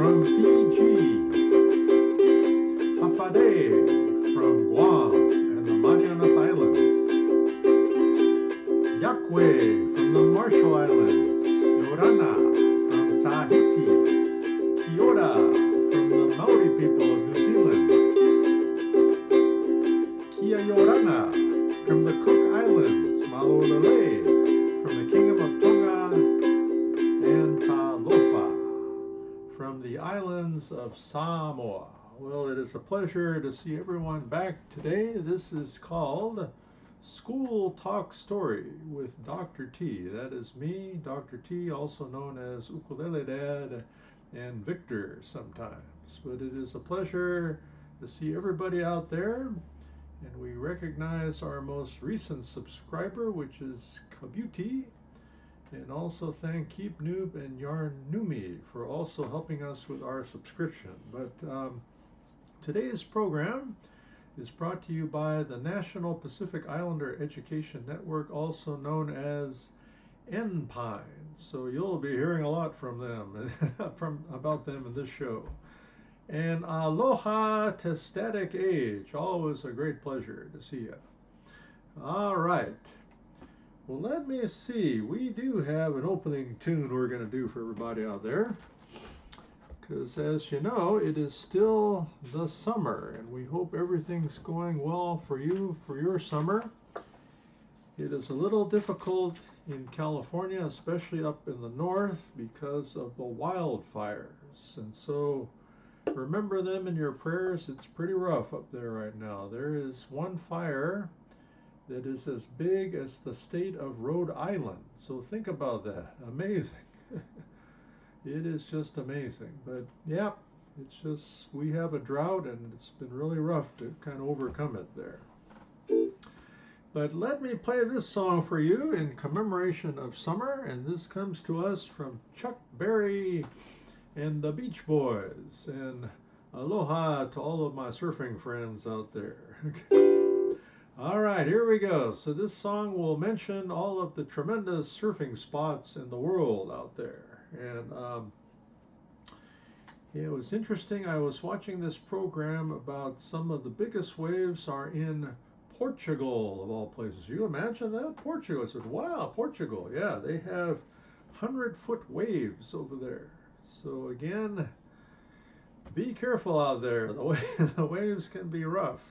from Fiji, Hafade from Guam and the Marianas Islands, Yakwe from the Marshall Islands, Yorana from Tahiti, Kiora from the Maori people of New Zealand, Kia Yorana from the Cook Islands, Malolele from the Kingdom of Tonga, and Talofa from the islands of Samoa. Well, it is a pleasure to see everyone back today. This is called School Talk Story with Dr. T. That is me, Dr. T, also known as Ukulele Dad and Victor sometimes. But it is a pleasure to see everybody out there. And we recognize our most recent subscriber, which is Kabuti. And also thank Keep Noob and Yarn Numi for also helping us with our subscription. But today's program is brought to you by the National Pacific Islander Education Network, also known as NPINE. So you'll be hearing a lot from them, about them in this show. And aloha to Static Age. Always a great pleasure to see you. All right. Well, let me see. We do have an opening tune we're going to do for everybody out there. Because as you know, it is still the summer, and we hope everything's going well for you for your summer. It is a little difficult in California, especially up in the north, because of the wildfires. And so remember them in your prayers. It's pretty rough up there right now. There is one fire that is as big as the state of Rhode Island. So think about that. Amazing. It is just amazing. But yeah, it's just we have a drought and it's been really rough to kind of overcome it there. But let me play this song for you in commemoration of summer, and this comes to us from Chuck Berry and the Beach Boys. And aloha to all of my surfing friends out there. All right, here we go. So this song will mention all of the tremendous surfing spots in the world out there. And it was interesting. I was watching this program about some of the biggest waves are in Portugal, of all places. You imagine that? Portugal. I said, wow, Portugal. Yeah, they have 100-foot waves over there. So again, be careful out there. The waves can be rough,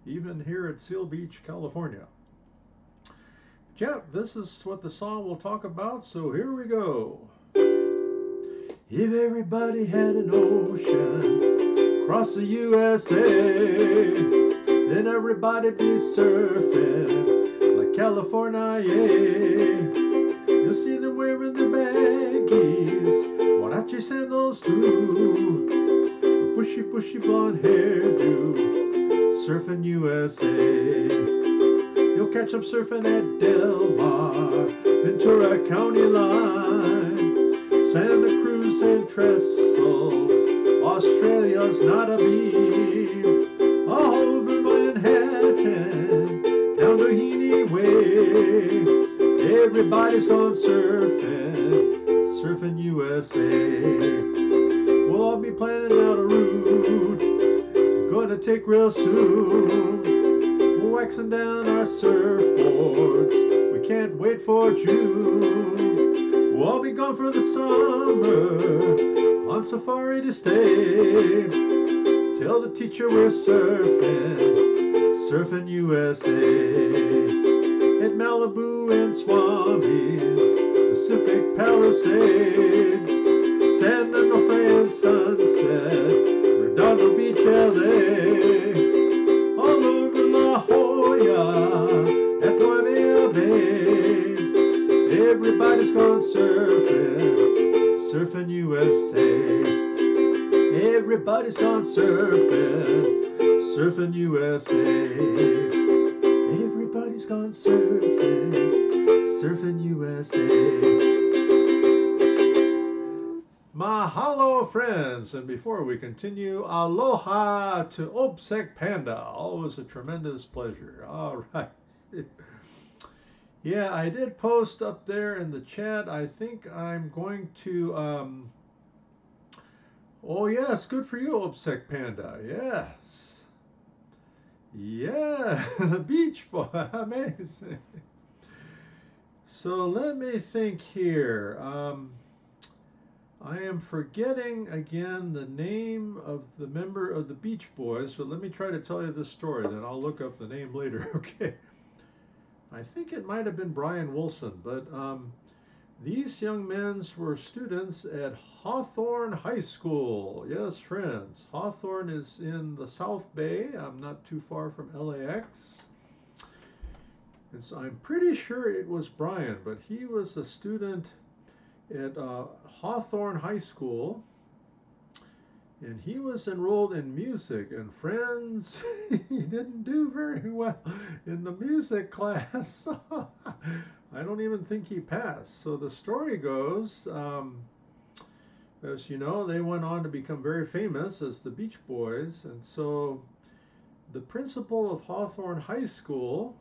even here at Seal Beach, California. Yeah, this is what the song will talk about, so here we go. If everybody had an ocean across the USA, then everybody'd be surfing like California, yeah. You'll see them wearing their baggies, Warachi sandals too, a bushy, bushy blonde hairdo, surfing USA. You'll catch them surfing at Del Mar, Ventura County line, Santa Cruz and Trestles, Australia's not a beam, all over Manhattan, down to Heaney Way. Everybody's gone surfing, surfing USA. We'll all be planning out a route, gonna take real soon. Waxing down our surfboards, we can't wait for June. We'll all be gone for the summer, on safari to stay. Tell the teacher we're surfing, surfing USA. At Malibu and Swami's, Pacific Palisades, San Onofre and Sunset, Redondo Beach, LA. All over La Jolla, at Waimea Bay, everybody's gone surfing, surfing USA. Everybody's gone surfing, surfing USA. Everybody's gone surfing, surfing USA. Mahalo, friends, and before we continue, aloha to Obsec Panda. Always a tremendous pleasure. All right. Yeah, I did post up there in the chat. I think I'm going to Oh, yes, good for you, Obsec Panda. Yes. Yeah, the Beach Boy. Amazing. So let me think here. I am forgetting again the name of the member of the Beach Boys, so let me try to tell you this story, then I'll look up the name later, okay? I think it might have been Brian Wilson, but these young men were students at Hawthorne High School. Yes, friends, Hawthorne is in the South Bay. I'm not too far from LAX. And so I'm pretty sure it was Brian, but he was a student at Hawthorne High School, and he was enrolled in music. And friends, he didn't do very well in the music class. I don't even think he passed. So the story goes, as you know, they went on to become very famous as the Beach Boys. And so the principal of Hawthorne High School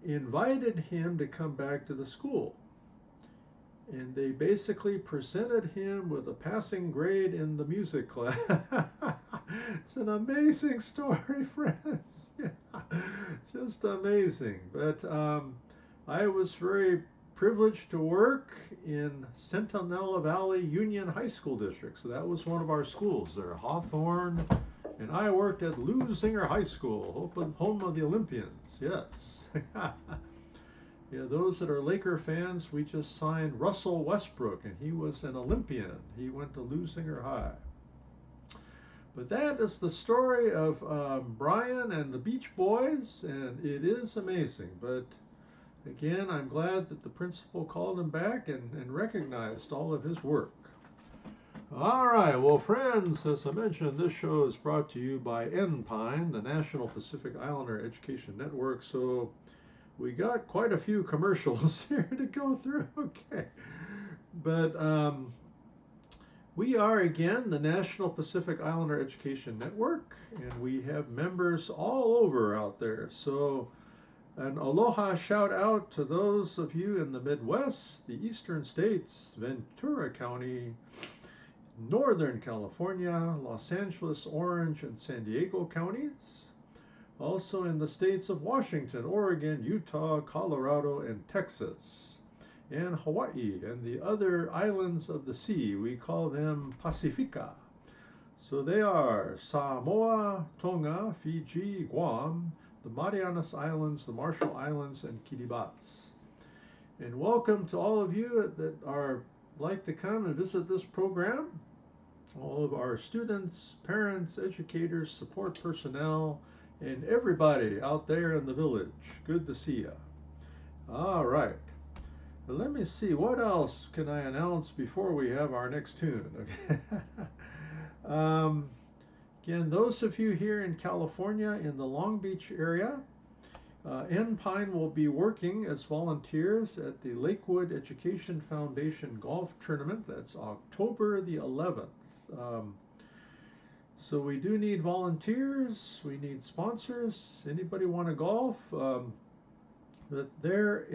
invited him to come back to the school. And they basically presented him with a passing grade in the music class. It's an amazing story, friends. Yeah, just amazing. But I was very privileged to work in Centinela Valley Union High School District. So that was one of our schools there, Hawthorne. And I worked at Lou Zinger High School, home of the Olympians. Yes. Yeah, those that are Laker fans, we just signed Russell Westbrook, and he was an Olympian. He went to Lou Zinger High. But that is the story of Brian and the Beach Boys, and it is amazing. But again, I'm glad that the principal called him back and recognized all of his work. All right, well, friends, as I mentioned, this show is brought to you by NPINE, the National Pacific Islander Education Network. So we got quite a few commercials here to go through. Okay. But we are, again, the National Pacific Islander Education Network, and we have members all over out there. So an aloha shout out to those of you in the Midwest, the Eastern States, Ventura County, Northern California, Los Angeles, Orange, and San Diego counties. Also in the states of Washington, Oregon, Utah, Colorado, and Texas, and Hawaii, and the other islands of the sea. We call them Pacifica. So they are Samoa, Tonga, Fiji, Guam, the Marianas Islands, the Marshall Islands, and Kiribati. And welcome to all of you that are like to come and visit this program. All of our students, parents, educators, support personnel, and everybody out there in the village. Good to see you. All right. Well, let me see. What else can I announce before we have our next tune? Okay. Again, those of you here in California in the Long Beach area, NPINE will be working as volunteers at the Lakewood Education Foundation Golf Tournament. That's October the 11th. So we do need volunteers, we need sponsors. Anybody want to golf? But they're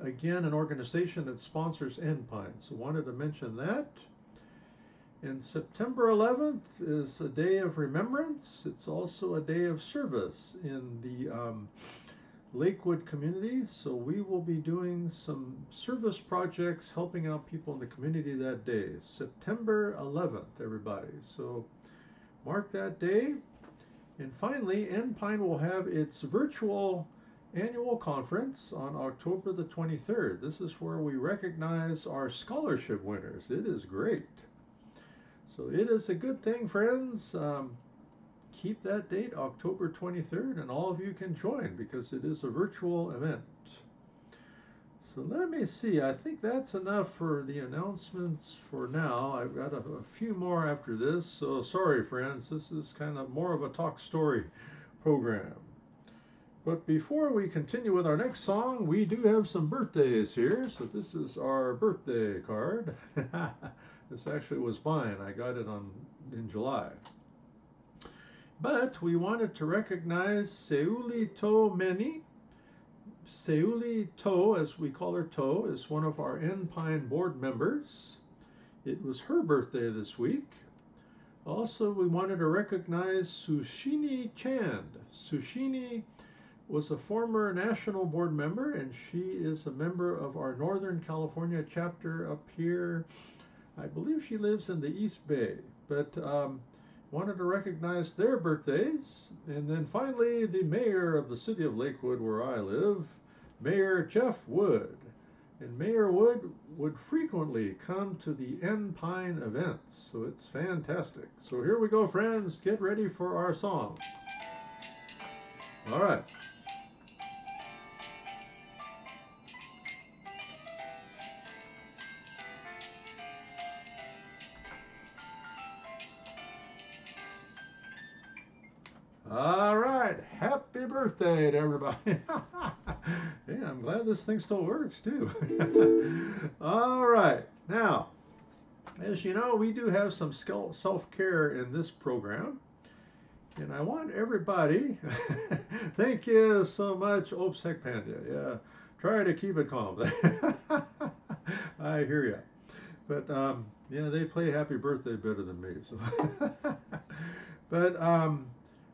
again an organization that sponsors NPINE. So wanted to mention that. And September 11th is a day of remembrance. It's also a day of service in the Lakewood community. So we will be doing some service projects helping out people in the community that day. September 11th, everybody. So mark that day. And finally, NPINE will have its virtual annual conference on October the 23rd. This is where we recognize our scholarship winners. It is great. So it is a good thing, friends. Keep that date, October 23rd, and all of you can join because it is a virtual event. So let me see. I think that's enough for the announcements for now. I've got a few more after this. So sorry, friends. This is kind of more of a talk story program. But before we continue with our next song, we do have some birthdays here. So this is our birthday card. This actually was mine. I got it in July. But we wanted to recognize Seuli To Meni. Seuli To, as we call her To, is one of our NPINE board members. It was her birthday this week. Also, we wanted to recognize Sushini Chand. Sushini was a former national board member, and she is a member of our Northern California chapter up here. I believe she lives in the East Bay, but wanted to recognize their birthdays. And then finally, the mayor of the city of Lakewood, where I live, Mayor Jeff Wood. And Mayor Wood would frequently come to the N Pine events, so it's fantastic. So here we go, friends. Get ready for our song. All right. All right, happy birthday to everybody. Yeah, I'm glad this thing still works too. All right, now, as you know, we do have some self-care in this program. And I want everybody, thank you so much, Opsec Panda. Yeah, try to keep it calm. I hear you. But, they play happy birthday better than me. So, but,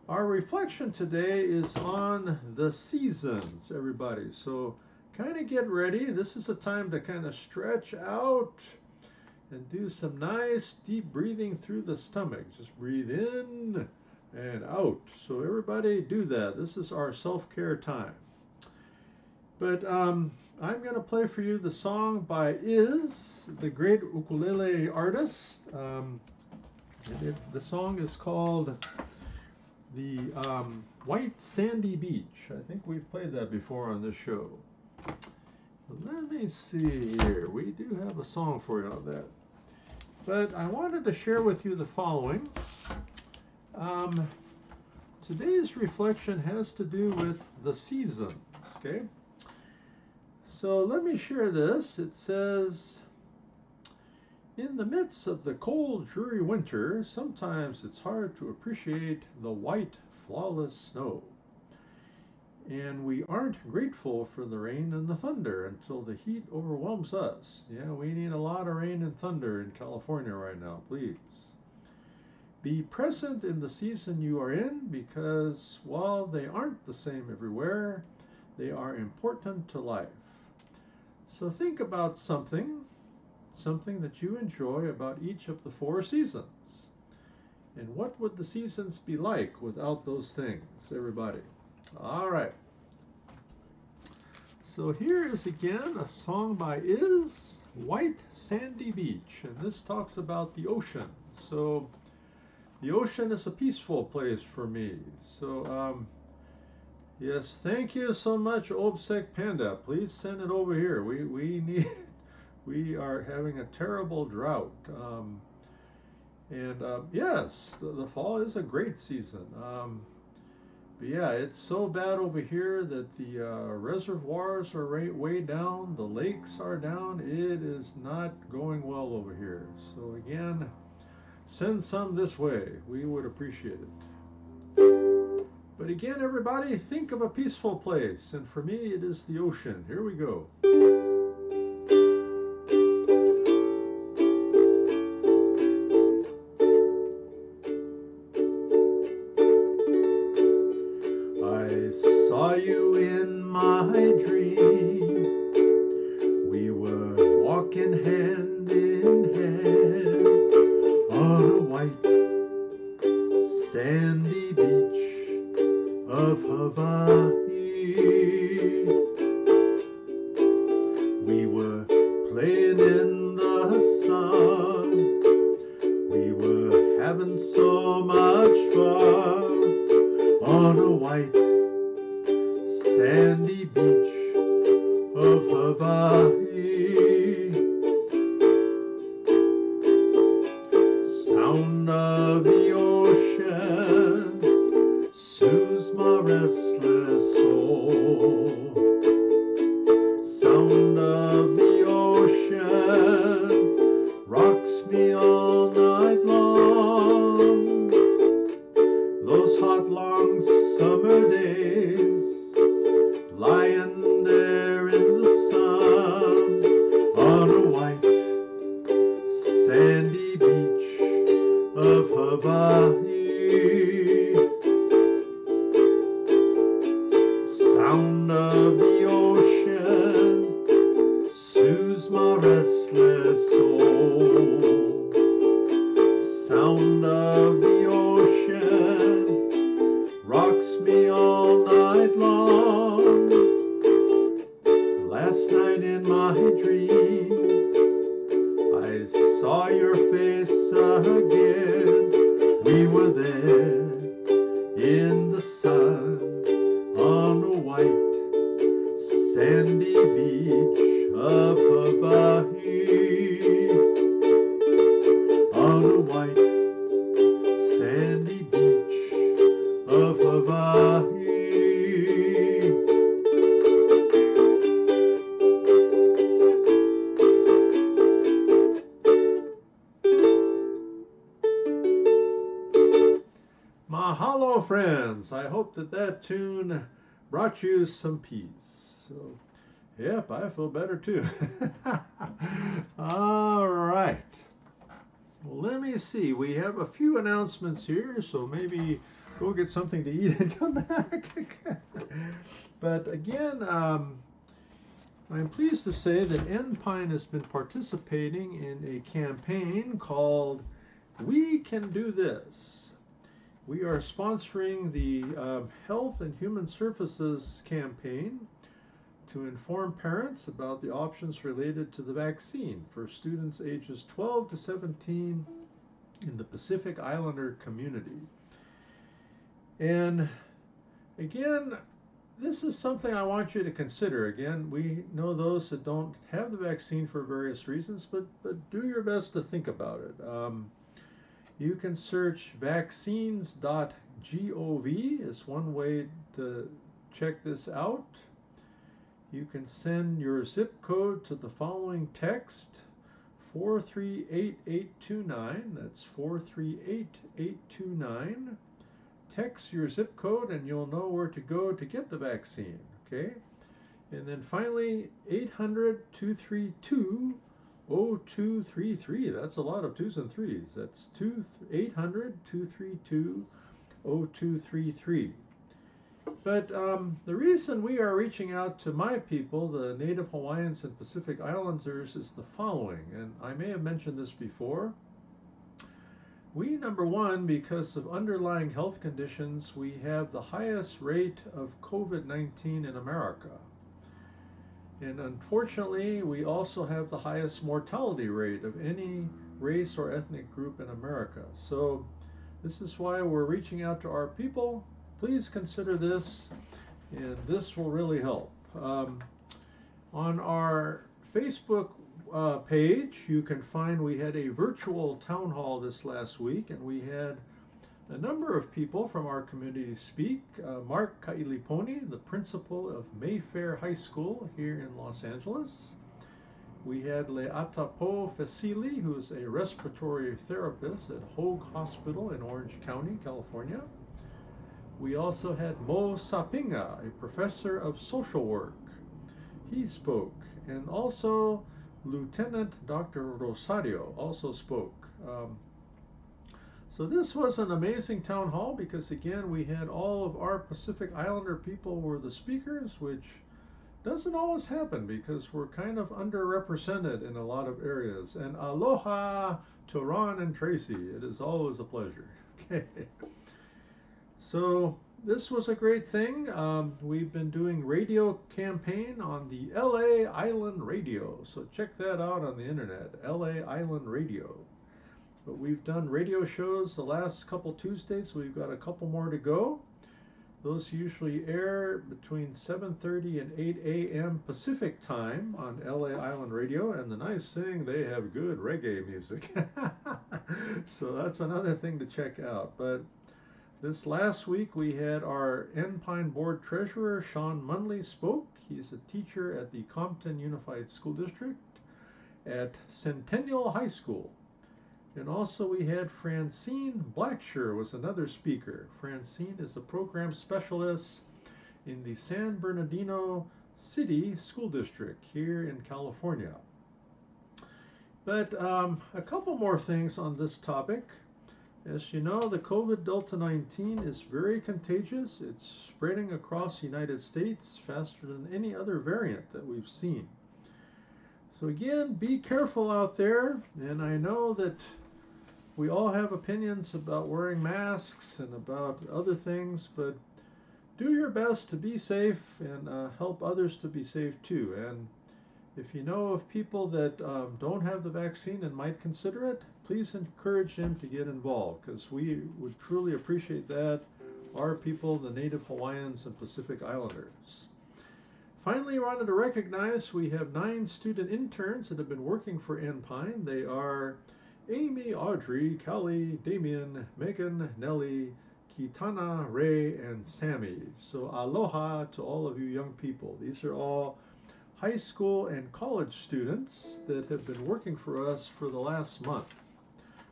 our reflection today is on the seasons, everybody. So kind of get ready. This is a time to kind of stretch out and do some nice deep breathing through the stomach. Just breathe in and out. So everybody do that. This is our self-care time. But I'm going to play for you the song by Iz, the great ukulele artist. The song is called the White Sandy Beach. I think we've played that before on this show. Let me see here. We do have a song for you on that. But I wanted to share with you the following. Today's reflection has to do with the seasons, okay? So let me share this. It says, in the midst of the cold, dreary winter, sometimes it's hard to appreciate the white, flawless snow. And we aren't grateful for the rain and the thunder until the heat overwhelms us. Yeah, we need a lot of rain and thunder in California right now, please. Be present in the season you are in because while they aren't the same everywhere, they are important to life. So think about something that you enjoy about each of the 4 seasons. And what would the seasons be like without those things, everybody? All right. So here is again a song by Iz, White Sandy Beach. And this talks about the ocean. So the ocean is a peaceful place for me. So, yes, thank you so much, Obsec Panda. Please send it over here. We need... We are having a terrible drought. Yes, the fall is a great season. But yeah, it's so bad over here that the reservoirs are way down. The lakes are down. It is not going well over here. So again, send some this way. We would appreciate it. But again, everybody, think of a peaceful place. And for me, it is the ocean. Here we go. Saw you in my dream. We were walking hand in hand on a white sandy beach of Hawaii. We were playing in the sun. We were having so much fun on a white sandy beach of Hawaii. Sound of the ocean soothes my restless soul. Sound of the ocean rocks me all night long. Those hot long summer days, lying there in the sun on a white sandy beach of Hawaii. your face again. We were there in the sun on a white sandy beach of Hawaii. On a white sandy beach of Hawaii. Mahalo, friends. I hope that tune brought you some peace. So, yep, I feel better too. All right. Well, let me see. We have a few announcements here, so maybe go get something to eat and come back. But again, I'm pleased to say that Enpine has been participating in a campaign called We Can Do This. We are sponsoring the Health and Human Services campaign to inform parents about the options related to the vaccine for students ages 12 to 17 in the Pacific Islander community. And again, this is something I want you to consider. Again, we know those that don't have the vaccine for various reasons, but do your best to think about it. You can search vaccines.gov is one way to check this out. You can send your zip code to the following text, 438829. That's 438829. Text your zip code and you'll know where to go to get the vaccine, okay? And then finally, 800-232-0233. That's a lot of twos and threes. That's 800-232-0233. But the reason we are reaching out to my people, the Native Hawaiians and Pacific Islanders, is the following. And I may have mentioned this before. We, number one, because of underlying health conditions, we have the highest rate of COVID-19 in America. And unfortunately, we also have the highest mortality rate of any race or ethnic group in America. So this is why we're reaching out to our people. Please consider this, and this will really help. On our Facebook page, you can find we had a virtual town hall this last week, and we had a number of people from our community speak. Mark Kailiponi, the principal of Mayfair High School here in Los Angeles. We had Le'atapo Fesili, who is a respiratory therapist at Hoag Hospital in Orange County, California. We also had Mo Sapinga, a professor of social work. He spoke. And also Lieutenant Dr. Rosario also spoke. So this was an amazing town hall because, again, we had all of our Pacific Islander people were the speakers, which doesn't always happen because we're kind of underrepresented in a lot of areas. And aloha to Ron and Tracy. It is always a pleasure. Okay. So this was a great thing. We've been doing radio campaign on the LA Island Radio. So check that out on the internet, LA Island Radio. But we've done radio shows the last couple Tuesdays. We've got a couple more to go. Those usually air between 7:30 and 8 a.m. Pacific time on LA Island Radio. And the nice thing, they have good reggae music. So that's another thing to check out. But this last week we had our Enpine Board Treasurer, Sean Munley, spoke. He's a teacher at the Compton Unified School District at Centennial High School. And also we had Francine Blacksher was another speaker. Francine is the program specialist in the San Bernardino City School District here in California. But a couple more things on this topic. As you know, the COVID Delta-19 is very contagious. It's spreading across the United States faster than any other variant that we've seen. So again, be careful out there. And I know that we all have opinions about wearing masks and about other things, but do your best to be safe and help others to be safe too. And If you know of people that don't have the vaccine and might consider it, please encourage them to get involved because we would truly appreciate that. Our people, the Native Hawaiians and Pacific Islanders. Finally, we wanted to recognize we have 9 student interns that have been working for Enpine. They are Amy, Audrey, Callie, Damien, Megan, Nellie, Kitana, Ray, and Sammy. So aloha to all of you young people. These are all high school and college students that have been working for us for the last month.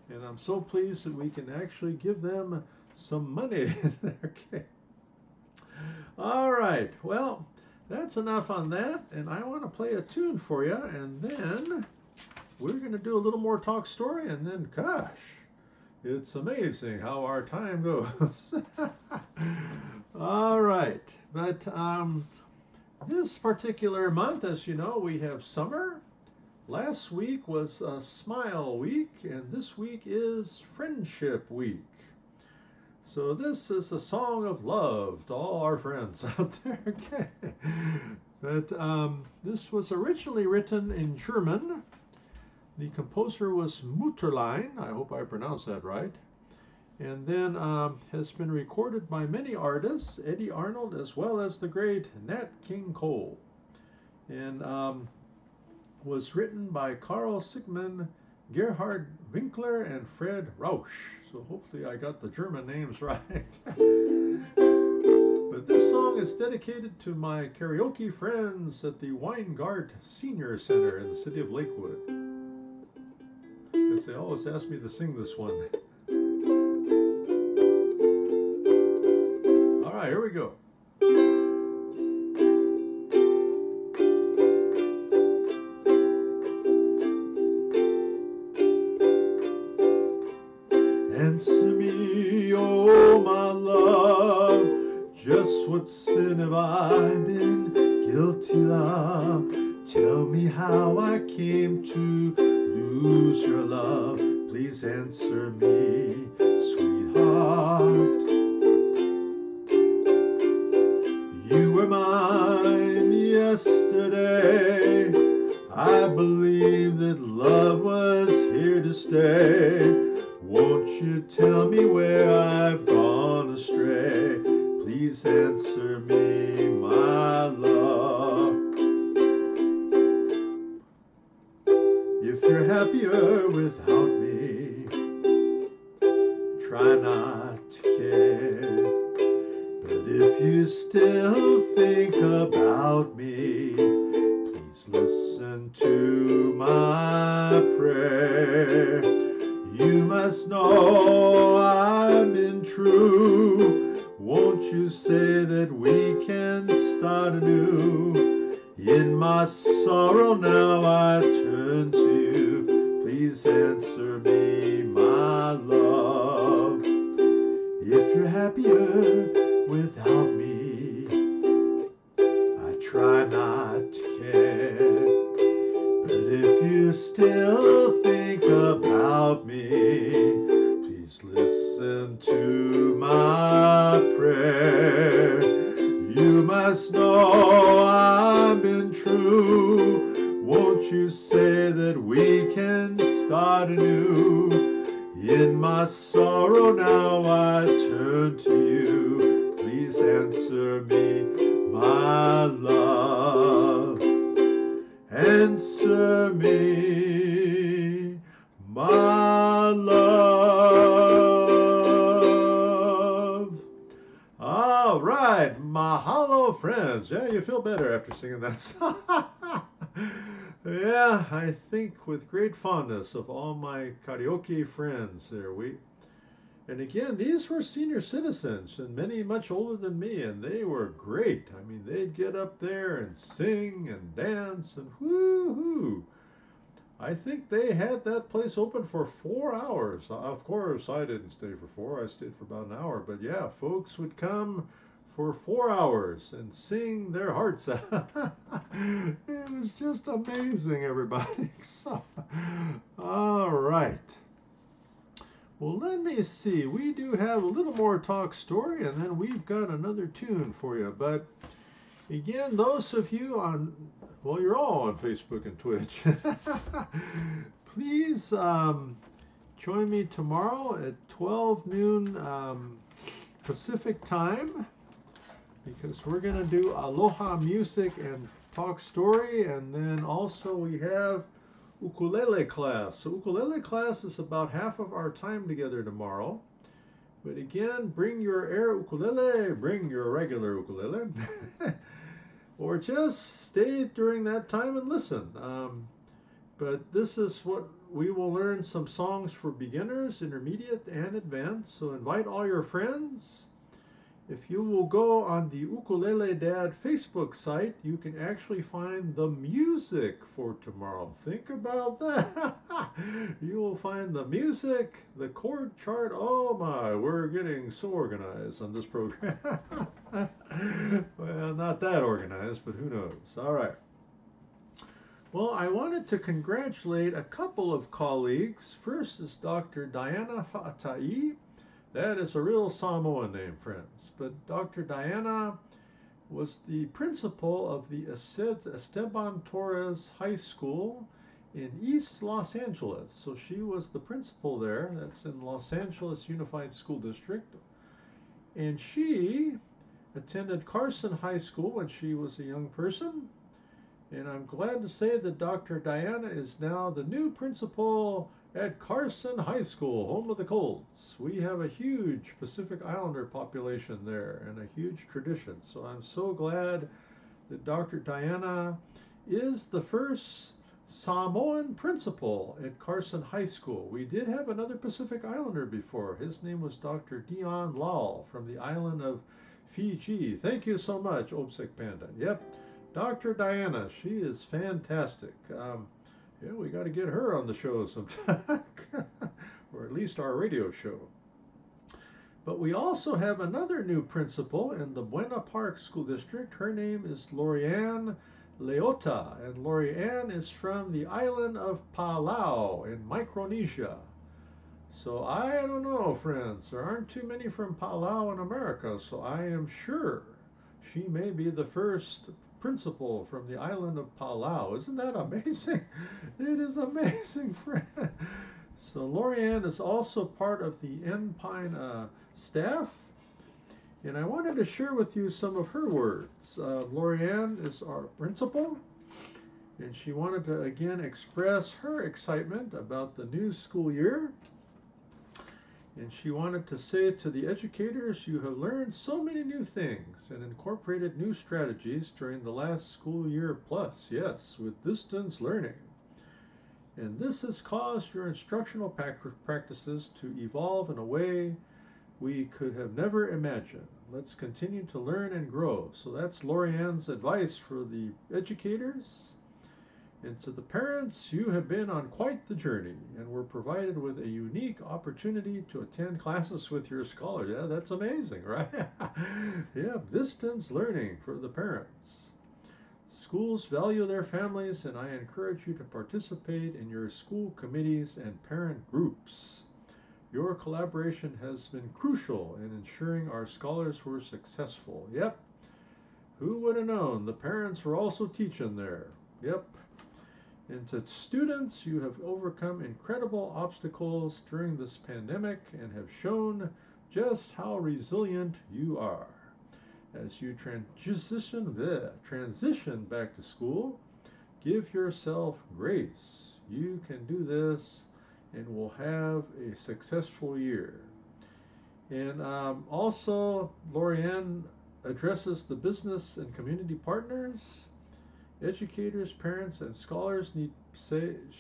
And I'm so pleased that we can actually give them some money. Okay. All right. Well, that's enough on that. And I want to play a tune for you. And then we're going to do a little more talk story. And then, gosh, it's amazing how our time goes. All right. But this particular month, as you know, we have summer. Last week was a Smile Week, and this week is Friendship Week. So this is a song of love to all our friends out there. Okay. But this was originally written in German. The composer was Mutterlein. I hope I pronounced that right. And then has been recorded by many artists, Eddie Arnold, as well as the great Nat King Cole. And was written by Carl Sigmund, Gerhard Winkler, and Fred Rausch. So hopefully I got the German names right. But this song is dedicated to my karaoke friends at the Weingart Senior Center in the city of Lakewood. Because they always ask me to sing this one. All right, here we go. Answer me, oh my love, just what sin have I been guilty of? Tell me how I came to lose your love. Please answer me, sweetheart. You were mine yesterday. I believed that love was here to stay. Won't you tell me where I've gone astray? Please answer me, my love. If you're happier without me, try not to care. But if you still think about me, please listen to my prayer. You must know I've been true. Won't you say that we can start anew? In my sorrow now I turn to you. Please answer me, my love. If you're happier without me, I try not to care. But if you still think about me, please listen to my prayer. You must know I've been true. Won't you say that we can start anew? In my sorrow now I turn to you. Please answer me, my love. Answer me, my love. All right, mahalo, friends. Yeah, you feel better after singing that song. Yeah, I think with great fondness of all my karaoke friends there. And again, these were senior citizens and many much older than me, and they were great. I mean, they'd get up there and sing and dance and woo-hoo. I think they had that place open for 4 hours. Of course, I didn't stay for 4. I stayed for about an hour. But yeah, folks would come for 4 hours and sing their hearts out. It was just amazing, everybody. So, all right. Well, let me see. We do have a little more talk story, and then we've got another tune for you. But again, those of you Well, you're all on Facebook and Twitch. Please join me tomorrow at 12 noon Pacific time, because we're going to do Aloha music and talk story, and then also we have ukulele class. So ukulele class is about half of our time together tomorrow. But again, bring your air ukulele, bring your regular ukulele, or just stay during that time and listen. But this is what we will learn: some songs for beginners, intermediate, and advanced. So invite all your friends. If you will go on the Ukulele Dad Facebook site, you can actually find the music for tomorrow. Think about that. You will find the music, the chord chart. Oh my, we're getting so organized on this program. Well, not that organized, but who knows. All right. Well, I wanted to congratulate a couple of colleagues. First is Dr. Diana Fa'atai. That is a real Samoan name, friends. But Dr. Diana was the principal of the Esteban Torres High School in East Los Angeles. So she was the principal there. That's in Los Angeles Unified School District. And she attended Carson High School when she was a young person. And I'm glad to say that Dr. Diana is now the new principal at Carson High School, home of the Colts. We have a huge Pacific Islander population there and a huge tradition. So I'm so glad that Dr. Diana is the first Samoan principal at Carson High School. We did have another Pacific Islander before. His name was Dr. Dion Lal from the island of Fiji. Thank you so much, Obsec Panda. Yep, Dr. Diana, she is fantastic. Yeah, we got to get her on the show sometime, or at least our radio show. But we also have another new principal in the Buena Park School District. Her name is Lorianne Leota, and Lorianne is from the island of Palau in Micronesia. So I don't know, friends. There aren't too many from Palau in America, so I am sure she may be the first principal from the island of Palau. Isn't that amazing? It is amazing, friend. So Lorianne is also part of the Empine staff, and I wanted to share with you some of her words. Lorianne is our principal, and she wanted to again express her excitement about the new school year. And she wanted to say to the educators, you have learned so many new things and incorporated new strategies during the last school year plus, yes, with distance learning. And this has caused your instructional practices to evolve in a way we could have never imagined. Let's continue to learn and grow. So that's Lorianne's advice for the educators. And to the parents, you have been on quite the journey and were provided with a unique opportunity to attend classes with your scholars. Yeah, that's amazing, right? Yeah, distance learning for the parents. Schools value their families, and I encourage you to participate in your school committees and parent groups. Your collaboration has been crucial in ensuring our scholars were successful. Yep. Who would have known the parents were also teaching there? Yep. And to students, you have overcome incredible obstacles during this pandemic and have shown just how resilient you are. As you transition back to school, give yourself grace. You can do this and will have a successful year. And also, Lorianne addresses the business and community partners. Educators, parents, and scholars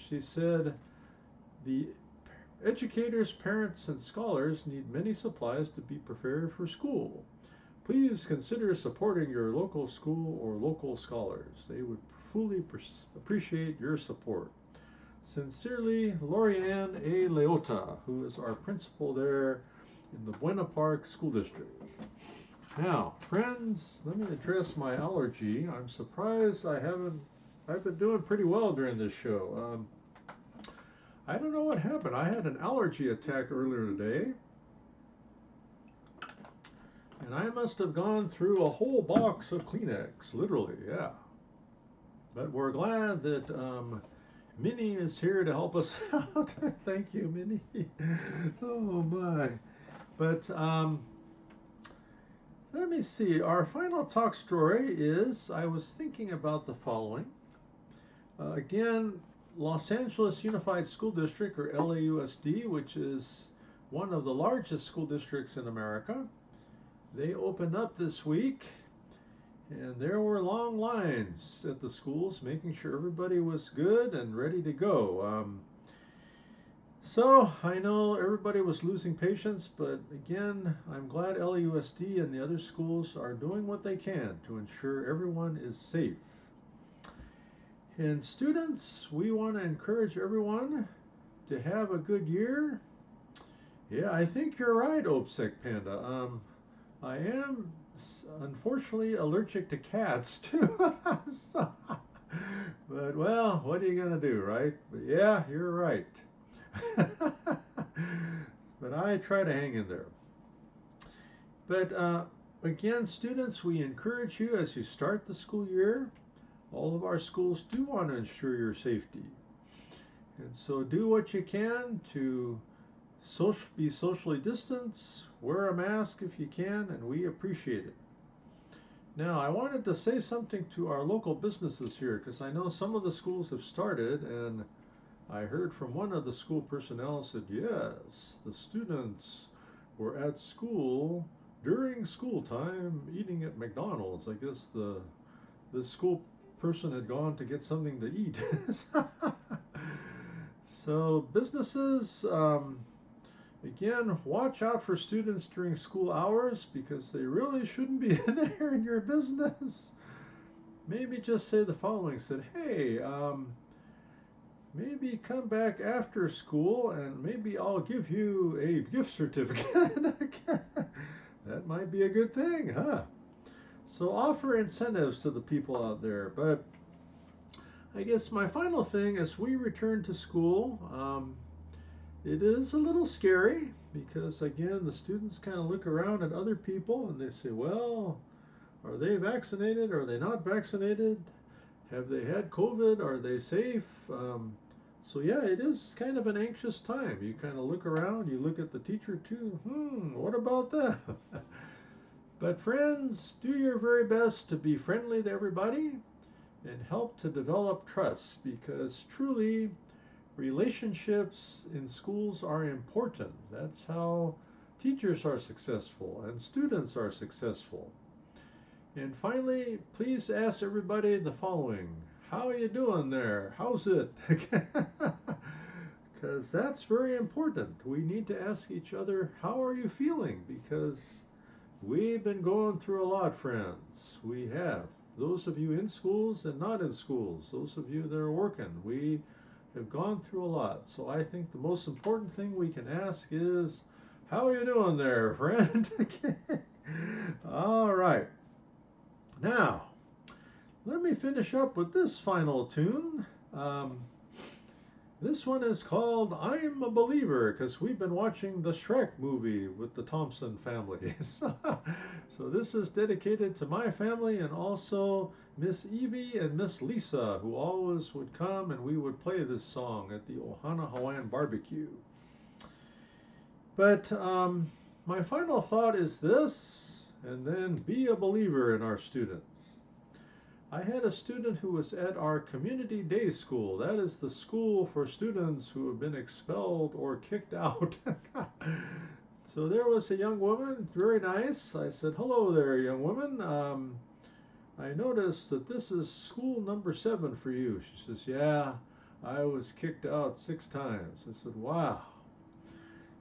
she said, the educators, parents, and scholars need many supplies to be prepared for school. Please consider supporting your local school or local scholars. They would fully appreciate your support. Sincerely, Lorianne A. Leota, who is our principal there in the Buena Park School District. Now, friends, let me address my allergy. I'm surprised I've been doing pretty well during this show. I don't know what happened. I had an allergy attack earlier today, and I must have gone through a whole box of Kleenex, literally, yeah. But we're glad that Minnie is here to help us out. Thank you, Minnie. Oh my. But let me see. Our final talk story is I was thinking about the following. Again, Los Angeles Unified School District, or LAUSD, which is one of the largest school districts in America, they opened up this week, and there were long lines at the schools making sure everybody was good and ready to go. So I know everybody was losing patience, but again, I'm glad LAUSD and the other schools are doing what they can to ensure everyone is safe. And students, we want to encourage everyone to have a good year. Yeah, I think you're right, Opsec Panda. I am unfortunately allergic to cats too. So, but well, what are you gonna do, right? But yeah, you're right. But I try to hang in there. But again, students, we encourage you as you start the school year. All of our schools do want to ensure your safety. And so do what you can to be socially distanced, wear a mask if you can, and we appreciate it. Now, I wanted to say something to our local businesses here because I know some of the schools have started, and I heard from one of the school personnel said, yes, the students were at school during school time eating at McDonald's. I guess the school person had gone to get something to eat. So businesses, again, watch out for students during school hours because they really shouldn't be there in your business. Maybe just say the following, said, hey, maybe come back after school and maybe I'll give you a gift certificate. That might be a good thing, huh? So offer incentives to the people out there. But I guess my final thing as we return to school, it is a little scary because again, the students kind of look around at other people and they say, well, are they vaccinated? Are they not vaccinated? Have they had COVID? Are they safe? So yeah, it is kind of an anxious time. You kind of look around, you look at the teacher too. What about that? But friends, do your very best to be friendly to everybody and help to develop trust because truly relationships in schools are important. That's how teachers are successful and students are successful. And finally, please ask everybody the following. How are you doing there? How's it? Because that's very important. We need to ask each other, how are you feeling? Because we've been going through a lot, friends. We have. Those of you in schools and not in schools, those of you that are working, we have gone through a lot. So I think the most important thing we can ask is, how are you doing there, friend? All right. Now, let me finish up with this final tune. This one is called I'm a Believer because we've been watching the Shrek movie with the Thompson family. So this is dedicated to my family and also Miss Evie and Miss Lisa, who always would come and we would play this song at the Ohana Hawaiian barbecue. But my final thought is this, and then be a believer in our students. I had a student who was at our community day school. That is the school for students who have been expelled or kicked out. So there was a young woman, very nice. I said, hello there, young woman. I noticed that this is school number 7 for you. She says, yeah, I was kicked out 6 times. I said, wow.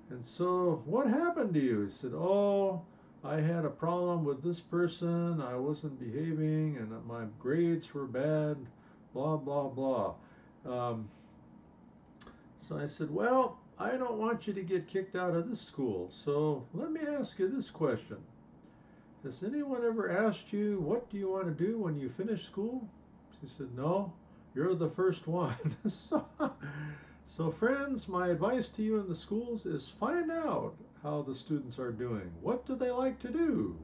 And so what happened to you? He said, oh, I had a problem with this person, I wasn't behaving, and my grades were bad, blah, blah, blah. So I said, well, I don't want you to get kicked out of this school. So let me ask you this question. Has anyone ever asked you, what do you want to do when you finish school? She said, no, you're the first one. So friends, my advice to you in the schools is find out how the students are doing. What do they like to do?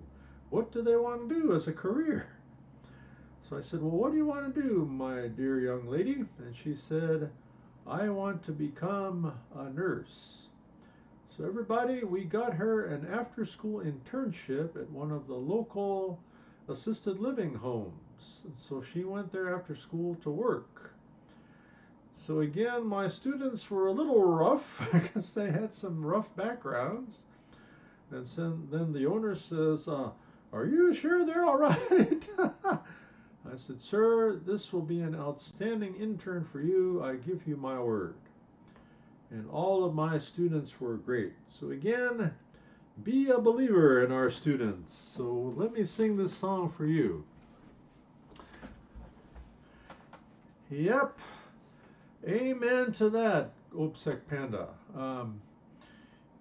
What do they want to do as a career? So I said, well, what do you want to do, my dear young lady? And she said, I want to become a nurse. So everybody, we got her an after-school internship at one of the local assisted living homes. And so she went there after school to work. So again, my students were a little rough because they had some rough backgrounds. And then the owner says, are you sure they're all right? I said, sir, this will be an outstanding intern for you. I give you my word. And all of my students were great. So again, be a believer in our students. So let me sing this song for you. Yep. Amen to that, OPSEC Panda.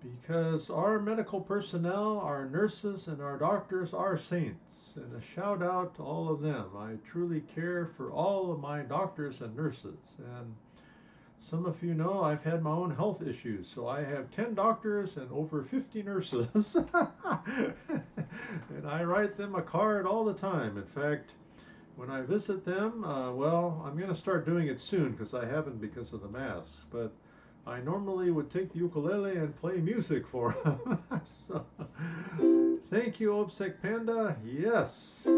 Because our medical personnel, our nurses, and our doctors are saints. And a shout out to all of them. I truly care for all of my doctors and nurses. And some of you know I've had my own health issues. So I have 10 doctors and over 50 nurses. And I write them a card all the time. In fact, when I visit them, well, I'm going to start doing it soon because I haven't because of the mask. But I normally would take the ukulele and play music for them. So, thank you, OPSEC Panda. Yes.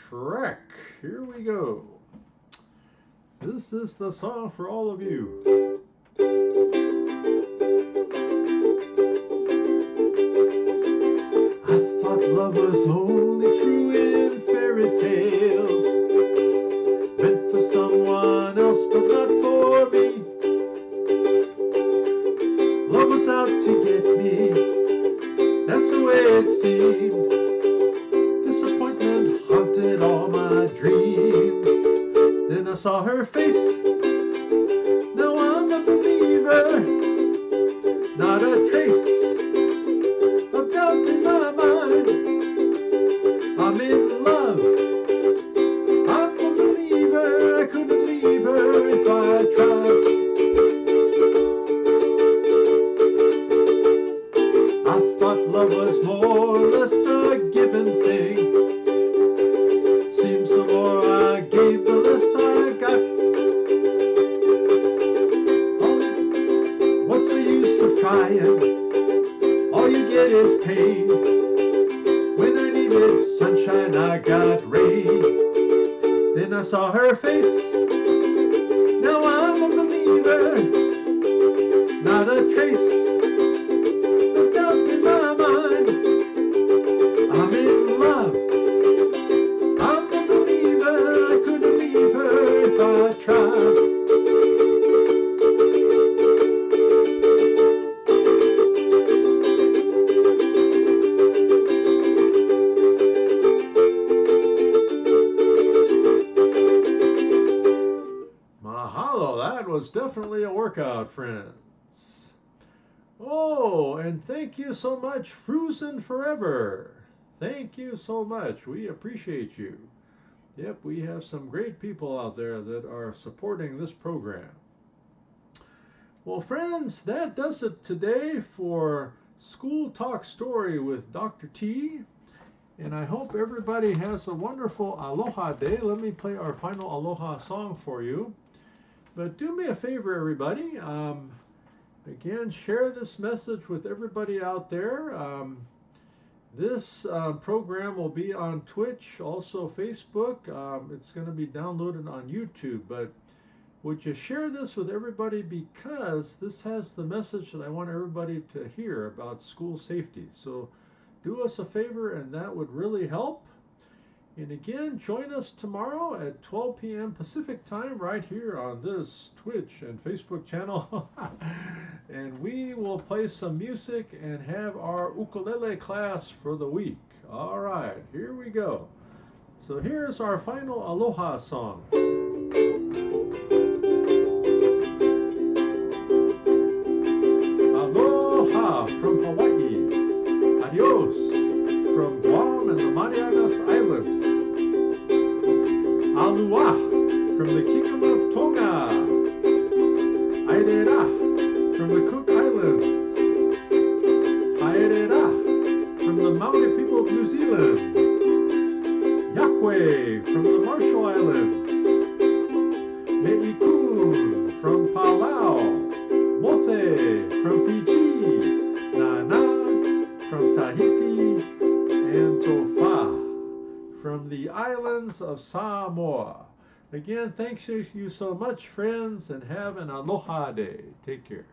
Shrek. Here we go. This is the song for all of you. I thought love was only true in fairy tales, meant for someone else but not for me. Love was out to get me, that's the way it seemed. Disappointment haunted all my dreams. Then I saw her face, now I'm a believer. Not a trace of doubt in my mind. I'm in love, I'm a believer. I couldn't leave her if I tried. I thought love was more or less a given thing. Seems the more I gave, the less I got. Oh, what's the use of trying? All you get is pain. When I needed sunshine, I got rain. Then I saw her face, now I'm a believer. Not a trace of doubt in my mind. I'm in love, I'm a believer. I couldn't leave her if I tried. Was definitely a workout, friends. Oh, and thank you so much, Frozen Forever. Thank you so much. We appreciate you. Yep, we have some great people out there that are supporting this program. Well, friends, that does it today for School Talk Story with Dr. T. And I hope everybody has a wonderful Aloha Day. Let me play our final Aloha song for you. But do me a favor, everybody. Again, share this message with everybody out there. This program will be on Twitch, also Facebook. It's going to be downloaded on YouTube. But would you share this with everybody, because this has the message that I want everybody to hear about school safety. So do us a favor, and that would really help. And again, join us tomorrow at 12 p.m. Pacific time right here on this Twitch and Facebook channel. And we will play some music and have our ukulele class for the week. All right, here we go. So here's our final Aloha song. Aloha from Hawaii. Adios from Guam and the Marianas Islands. Alua from the Kingdom of Tonga. Airera from the Cook Islands. Haerera from the Maori people of New Zealand. Yakwe from the the islands of Samoa. Again, thanks you so much, friends, and have an aloha day. Take care.